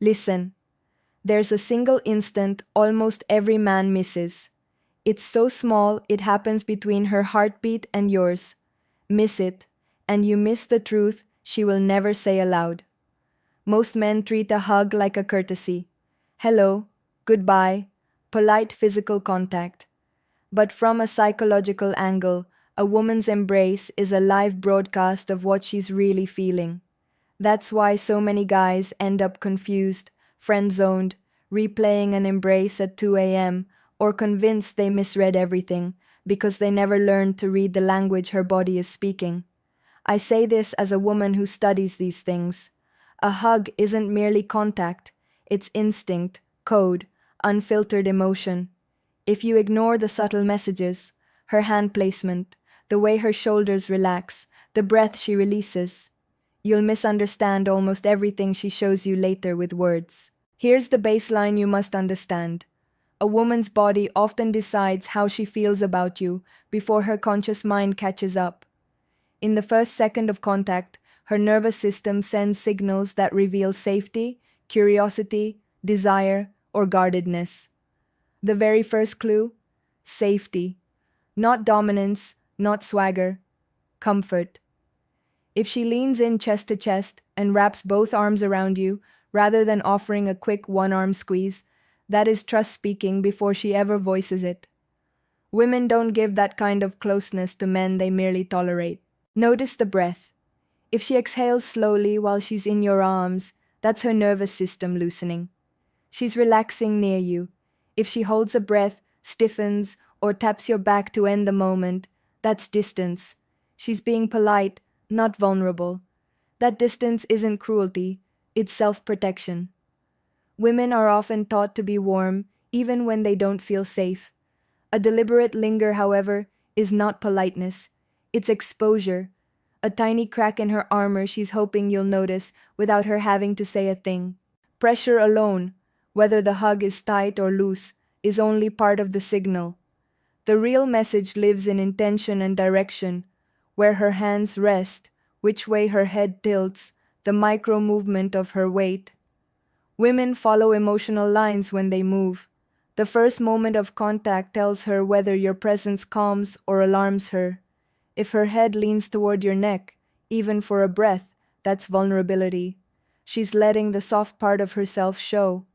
Listen, there's a single instant almost every man misses. It's so small it happens between her heartbeat and yours. Miss it, and you miss the truth she will never say aloud. Most men treat a hug like a courtesy. Hello, goodbye, polite physical contact. But from a psychological angle, a woman's embrace is a live broadcast of what she's really feeling. That's why so many guys end up confused, friend zoned, replaying an embrace at 2 a.m., or convinced they misread everything because they never learned to read the language her body is speaking. I say this as a woman who studies these things. A hug isn't merely contact, it's instinct, code, unfiltered emotion. If you ignore the subtle messages, her hand placement, the way her shoulders relax, the breath she releases, you'll misunderstand almost everything she shows you later with words. Here's the baseline you must understand. A woman's body often decides how she feels about you before her conscious mind catches up. In the first second of contact, her nervous system sends signals that reveal safety, curiosity, desire, or guardedness. The very first clue? Safety. Not dominance, not swagger, comfort. If she leans in chest to chest and wraps both arms around you, rather than offering a quick one-arm squeeze, that is trust speaking before she ever voices it. Women don't give that kind of closeness to men they merely tolerate. Notice the breath. If she exhales slowly while she's in your arms, that's her nervous system loosening. She's relaxing near you. If she holds a breath, stiffens, or taps your back to end the moment, that's distance. She's being polite, not vulnerable. That distance isn't cruelty, it's self-protection. Women are often taught to be warm, even when they don't feel safe. A deliberate linger, however, is not politeness. It's exposure. A tiny crack in her armor she's hoping you'll notice without her having to say a thing. Pressure alone, whether the hug is tight or loose, is only part of the signal. The real message lives in intention and direction, where her hands rest, which way her head tilts, the micro movement of her weight. Women follow emotional lines when they move. The first moment of contact tells her whether your presence calms or alarms her. If her head leans toward your neck, even for a breath, that's vulnerability. She's letting the soft part of herself show.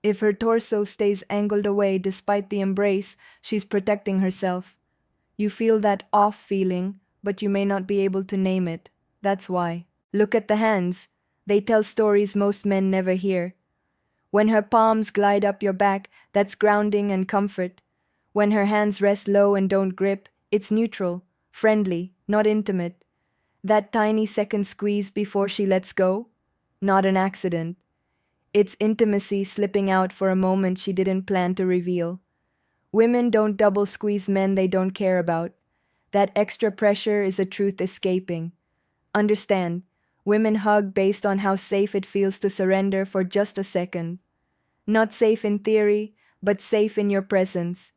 If her torso stays angled away despite the embrace, she's protecting herself. You feel that off feeling, but you may not be able to name it. That's why. Look at the hands. They tell stories most men never hear. When her palms glide up your back, that's grounding and comfort. When her hands rest low and don't grip, it's neutral, friendly, not intimate. That tiny second squeeze before she lets go? Not an accident. It's intimacy slipping out for a moment she didn't plan to reveal. Women don't double squeeze men they don't care about. That extra pressure is a truth escaping. Understand, women hug based on how safe it feels to surrender for just a second. Not safe in theory, but safe in your presence.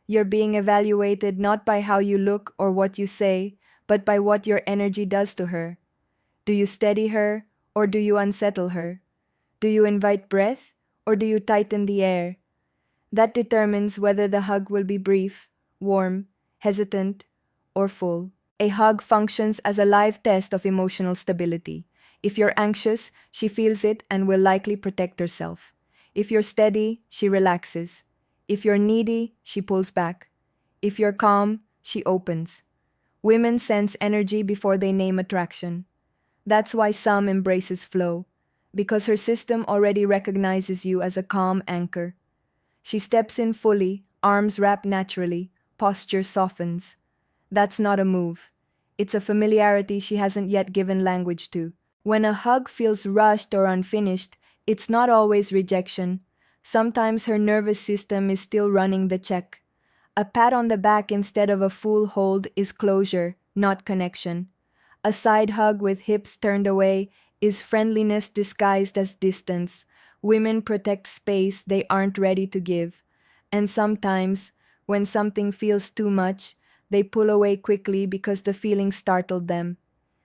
You're being evaluated not by how you look or what you say, but by what your energy does to her. Do you steady her, or do you unsettle her? Do you invite breath, or do you tighten the air? That determines whether the hug will be brief, warm, hesitant, or full. A hug functions as a live test of emotional stability. If you're anxious, she feels it and will likely protect herself. If you're steady, she relaxes. If you're needy, she pulls back. If you're calm, she opens. Women sense energy before they name attraction. That's why some embraces flow, because her system already recognizes you as a calm anchor. She steps in fully, arms wrap naturally, posture softens. That's not a move. It's a familiarity she hasn't yet given language to. When a hug feels rushed or unfinished, it's not always rejection. Sometimes her nervous system is still running the check. A pat on the back instead of a full hold is closure, not connection. A side hug with hips turned away is friendliness disguised as distance. Women protect space they aren't ready to give. And sometimes, when something feels too much, they pull away quickly because the feeling startled them.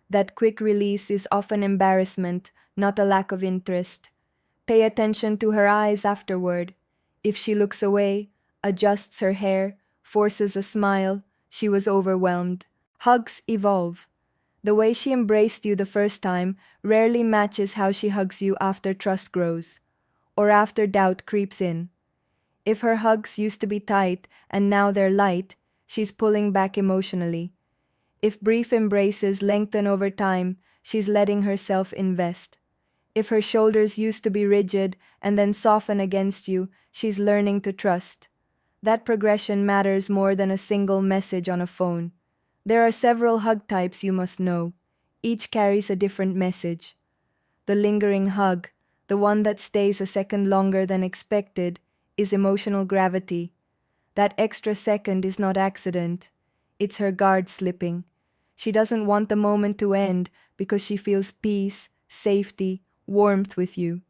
That quick release is often embarrassment, not a lack of interest. Pay attention to her eyes afterward. If she looks away, adjusts her hair, forces a smile, she was overwhelmed. Hugs evolve. The way she embraced you the first time rarely matches how she hugs you after trust grows, or after doubt creeps in. If her hugs used to be tight and now they're light, she's pulling back emotionally. If brief embraces lengthen over time, she's letting herself invest. If her shoulders used to be rigid and then soften against you, she's learning to trust. That progression matters more than a single message on a phone. There are several hug types you must know. Each carries a different message. The lingering hug, the one that stays a second longer than expected, is emotional gravity. That extra second is not accident. It's her guard slipping. She doesn't want the moment to end because she feels peace, safety, warmth with you.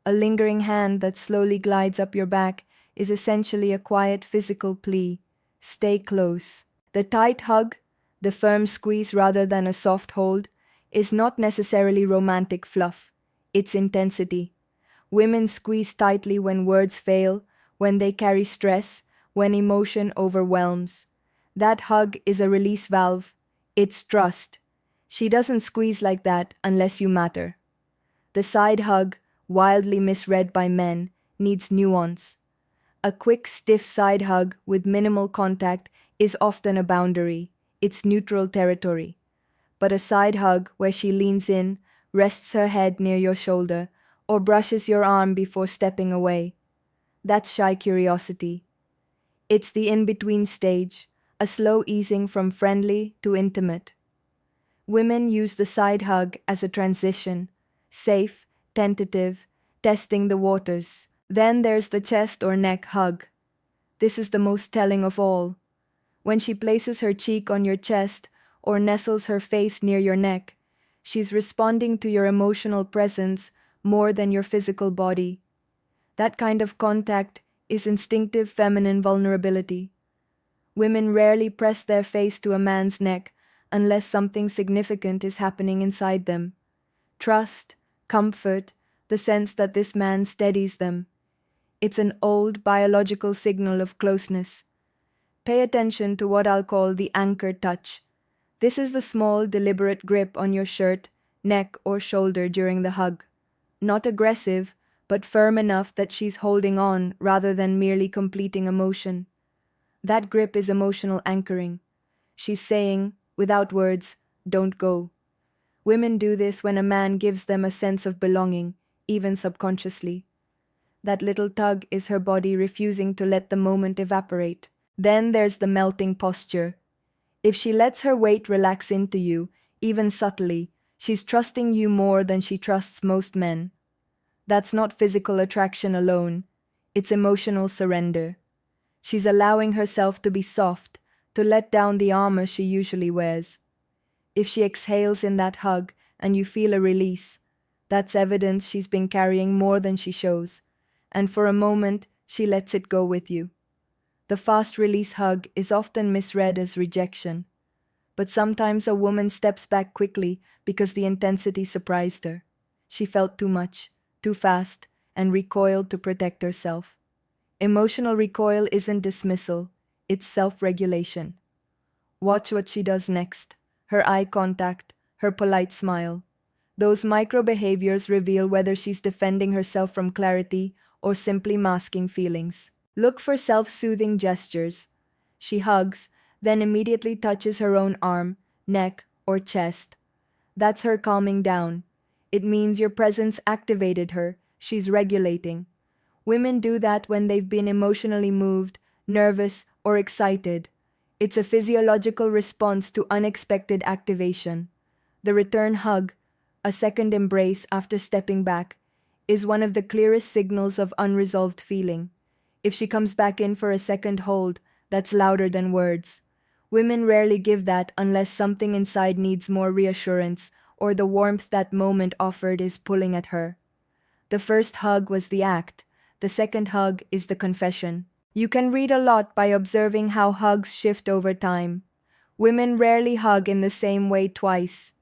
A lingering hand that slowly glides up your back is essentially a quiet physical plea. Stay close. The tight hug, the firm squeeze rather than a soft hold, is not necessarily romantic fluff. It's intensity. Women squeeze tightly when words fail, when they carry stress, when emotion overwhelms. That hug is a release valve. It's trust. She doesn't squeeze like that unless you matter. The side hug, wildly misread by men, needs nuance. A quick, stiff side hug with minimal contact is often a boundary. It's neutral territory. But a side hug where she leans in, rests her head near your shoulder, or brushes your arm before stepping away, that's shy curiosity. It's the in-between stage, a slow easing from friendly to intimate. Women use the side hug as a transition, safe, tentative, testing the waters. Then there's the chest or neck hug. This is the most telling of all. When she places her cheek on your chest or nestles her face near your neck, she's responding to your emotional presence more than your physical body. That kind of contact is instinctive feminine vulnerability. Women rarely press their face to a man's neck unless something significant is happening inside them. Trust, comfort, the sense that this man steadies them. It's an old biological signal of closeness. Pay attention to what I'll call the anchor touch. This is the small, deliberate grip on your shirt, neck, or shoulder during the hug. Not aggressive, but firm enough that she's holding on rather than merely completing a motion. That grip is emotional anchoring. She's saying, without words, don't go. Women do this when a man gives them a sense of belonging, even subconsciously. That little tug is her body refusing to let the moment evaporate. Then there's the melting posture. If she lets her weight relax into you, even subtly, she's trusting you more than she trusts most men. That's not physical attraction alone, it's emotional surrender. She's allowing herself to be soft, to let down the armor she usually wears. If she exhales in that hug and you feel a release, that's evidence she's been carrying more than she shows, and for a moment, she lets it go with you. The fast release hug is often misread as rejection, but sometimes a woman steps back quickly because the intensity surprised her. She felt too much, too fast, and recoiled to protect herself. Emotional recoil isn't dismissal, it's self-regulation. Watch what she does next. Her eye contact, her polite smile. Those micro behaviors reveal whether she's defending herself from clarity or simply masking feelings. Look for self-soothing gestures. She hugs, then immediately touches her own arm, neck, or chest. That's her calming down. It means your presence activated her. She's regulating. Women do that when they've been emotionally moved, nervous, or excited. It's a physiological response to unexpected activation. The return hug, a second embrace after stepping back, is one of the clearest signals of unresolved feeling. If she comes back in for a second hold, that's louder than words. Women rarely give that unless something inside needs more reassurance or the warmth that moment offered is pulling at her. The first hug was the act. The second hug is the confession. You can read a lot by observing how hugs shift over time. Women rarely hug in the same way twice.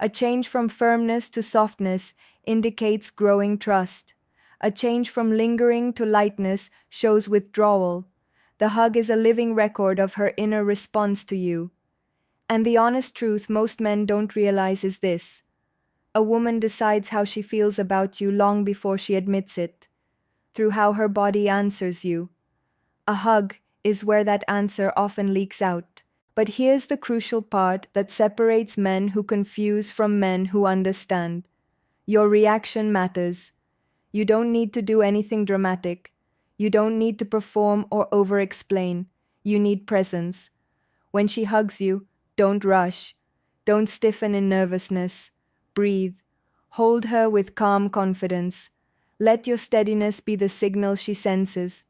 A change from firmness to softness indicates growing trust. A change from lingering to lightness shows withdrawal. The hug is a living record of her inner response to you. And the honest truth most men don't realize is this: a woman decides how she feels about you long before she admits it, through how her body answers you. A hug is where that answer often leaks out. But here's the crucial part that separates men who confuse from men who understand. Your reaction matters. You don't need to do anything dramatic. You don't need to perform or over explain. You need presence. When she hugs you, don't rush. Don't stiffen in nervousness. Breathe. Hold her with calm confidence. Let your steadiness be the signal she senses.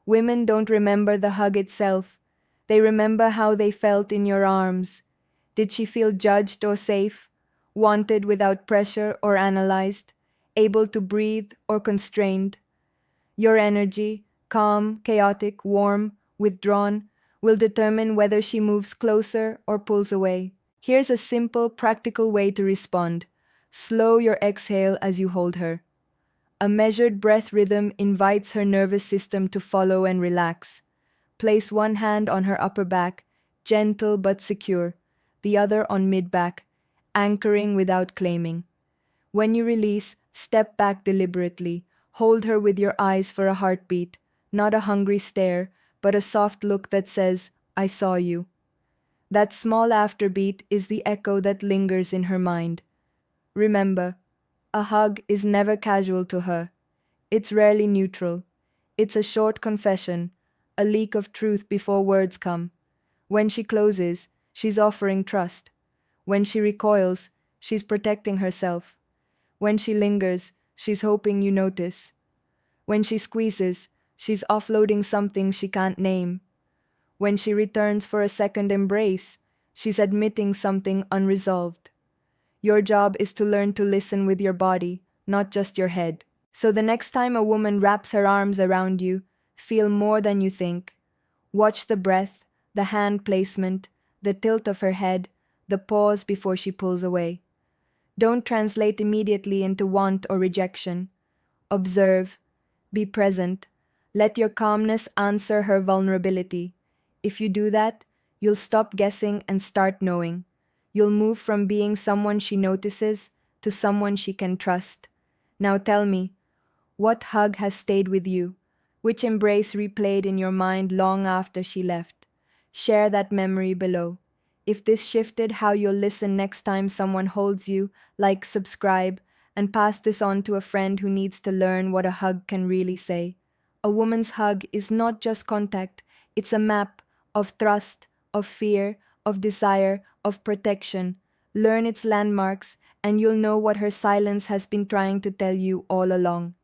Women don't remember the hug itself. They remember how they felt in your arms. Did she feel judged or safe? Wanted without pressure or analyzed? Able to breathe or constrained? Your energy, calm, chaotic, warm, withdrawn, will determine whether she moves closer or pulls away. Here's a simple, practical way to respond. Slow your exhale as you hold her. A measured breath rhythm invites her nervous system to follow and relax. Place one hand on her upper back, gentle but secure, the other on mid-back, anchoring without claiming. When you release, step back deliberately. Hold her with your eyes for a heartbeat, not a hungry stare, but a soft look that says, "I saw you." That small afterbeat is the echo that lingers in her mind. Remember, a hug is never casual to her. It's rarely neutral. It's a short confession, a leak of truth before words come. When she closes, she's offering trust. When she recoils, she's protecting herself. When she lingers, she's hoping you notice. When she squeezes, she's offloading something she can't name. When she returns for a second embrace, she's admitting something unresolved. Your job is to learn to listen with your body, not just your head. So the next time a woman wraps her arms around you, feel more than you think. Watch the breath, the hand placement, the tilt of her head, the pause before she pulls away. Don't translate immediately into want or rejection. Observe, be present, let your calmness answer her vulnerability. If you do that, you'll stop guessing and start knowing. You'll move from being someone she notices to someone she can trust. Now tell me, what hug has stayed with you? Which embrace replayed in your mind long after she left? Share that memory below. If this shifted how you'll listen next time someone holds you, like, subscribe, and pass this on to a friend who needs to learn what a hug can really say. A woman's hug is not just contact, it's a map of trust, of fear, of desire, of protection. Learn its landmarks, and you'll know what her silence has been trying to tell you all along.